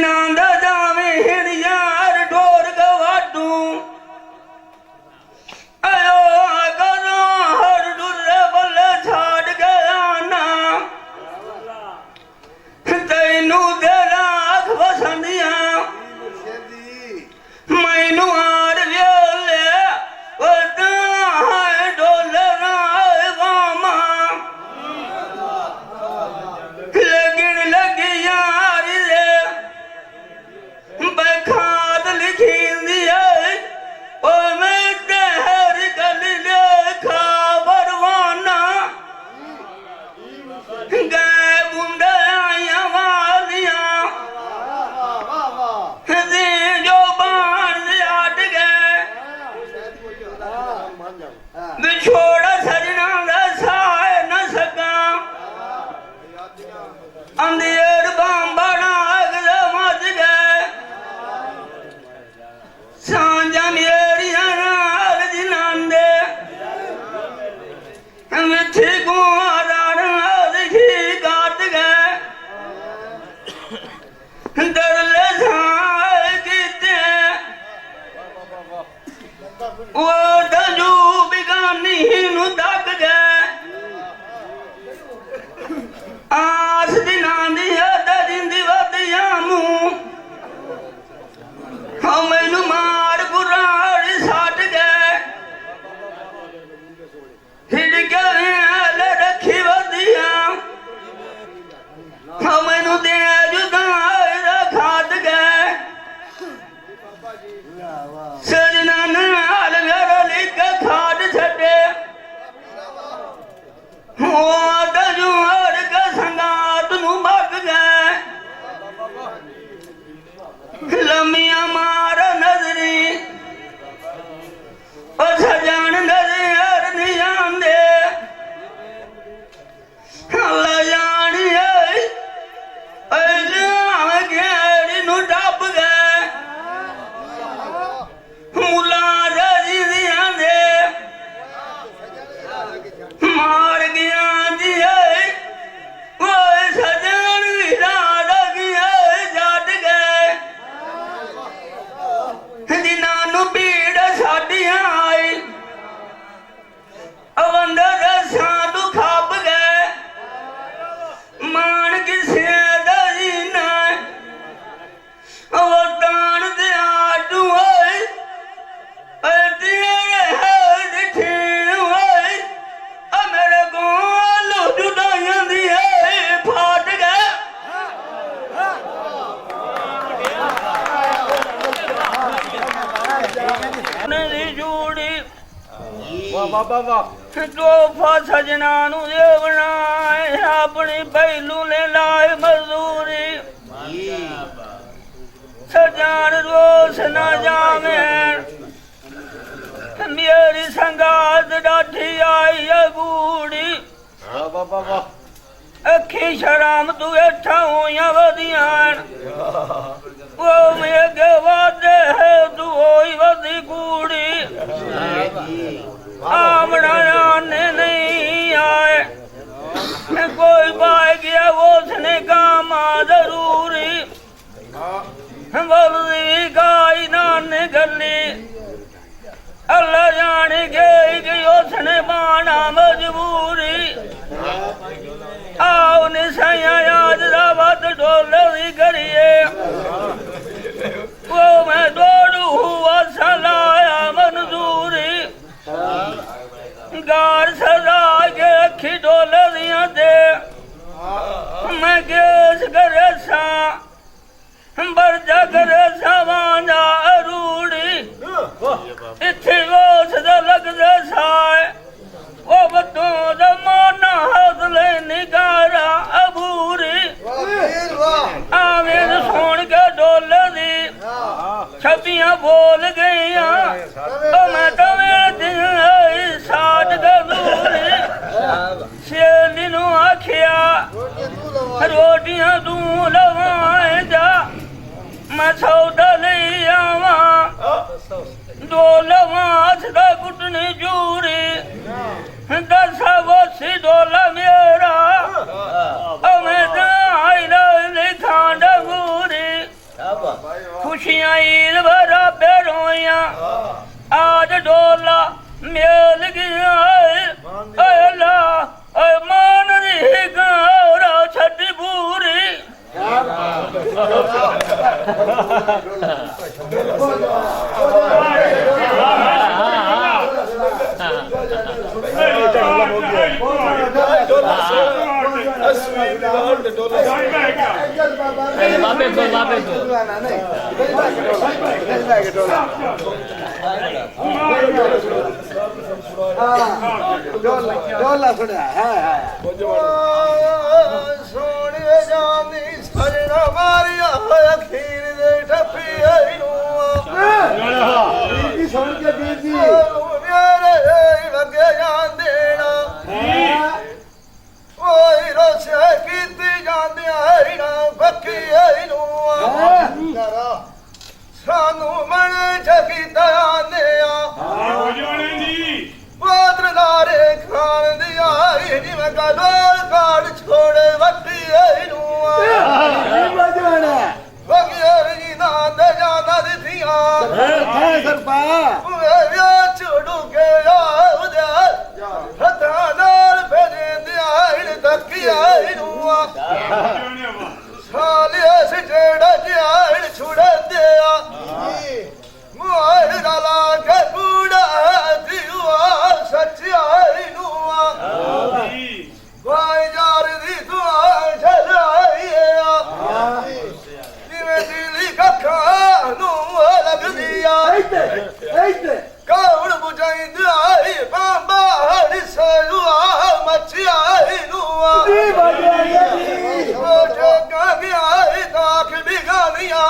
नांदा जावे हिण यार ढोर गवाडू आयो करो हर डुरे बल्ले छाड़ गया ना तैनू दे राख वसंदिया मैनू आर व्योले छोड़ा सजना दसा न सका अंधेर बांबड़ा मच गए सांझा मेरिया नाल जिनांदे मिठी कुआरा दिखी काट गए दरले साए कीते वो दजू बिगानी नू दग गए आस दिनां दी दरिंदी वदिया मुंह मैनू मार गुराड़ सट गए हिड़क रखी वदिया मैनू दे जुदा खाट गए सजना नाल मेरा लिख खाट छड़े दजू हड़क संगात नू मग गए लम्मिया मार नजरी सजान नजर नहीं आंदे जानी गेड़ी नू डब गए मुला जी दे मार गया जी सजन विराट गया जट गए जिन्हों भीड़ साडियां आई अवंदर साधु खप गए मान किसे दीना अवतान दे आटू मेरे को जुदाइया दी फाट गए जूड़ी तोहफा सजना नू देवना अपनी पहलू ने लाए मजदूरी सजान रोस न जावे मेरी संगात डाठी आई अगूड़ी अखी शराम तू एठा होया वदिया वो मेरे वादे है तू होई वदी कूड़ी आमना आने नहीं आए कोई पाए गया वो उसने काम जरूरी बल्दी गाई नाने गली अल्लाह जाने गई उसने बाना मजबूरी आओ निशाया याद रावत डोले दी करिए वो मैं दौड़ू हुआ सलाया मंजूरी गार सजा के रखी डोले दिया दे मैं गेस करे सा बरजा करे सा वांजा अरूड़ी इत्थे गोस दा लगदे साए वो बतों दा माना हौसले निगारा अबूरी आवें सुन के डोले दी छपियां बोल गईया ओ मैं तवे साठ गदूरी शेली नू आखिया रोटियां तू लवाए जा मैं सौदा ले आवा दो लवास दा कुटनी जूरी दस वसी डोला मेरा मैं खांडा पूरी खुशियां ईद भरा बेरोया आज डोला मेल गया अल्लाह मान री गौरा छड़ी पूरी डोला सुना सोने जानी सजना मारिया अखीर दे ठप्पी आई नु सुन के बीर जी मेरे लगे जान देना ओए रोसे कीती जांदे आई ना बक्की आई नु सानू मन ठकीता आंदे आ पात्रदारे खान दिया जिवें गलोल काट छोड़े वट्टी आई नु बगियर जी नांद जाना दिथिया सरपा वे छोड़ू के आउदे हथा नाल भेजे दिया इन तकी आई नु सालिया से जेड़ा जिया इन छुड़ दिया मोर डाला के बूढ़ा दिवा सच्चाई नुआ भाई जार दी दुआ चलाइया जिवें दिली कखा नु लग दिया कौन बुझाई दियाई बाबा हरी सयुआ मचियाई नुआ ओ जगा गया ताक बिगानिया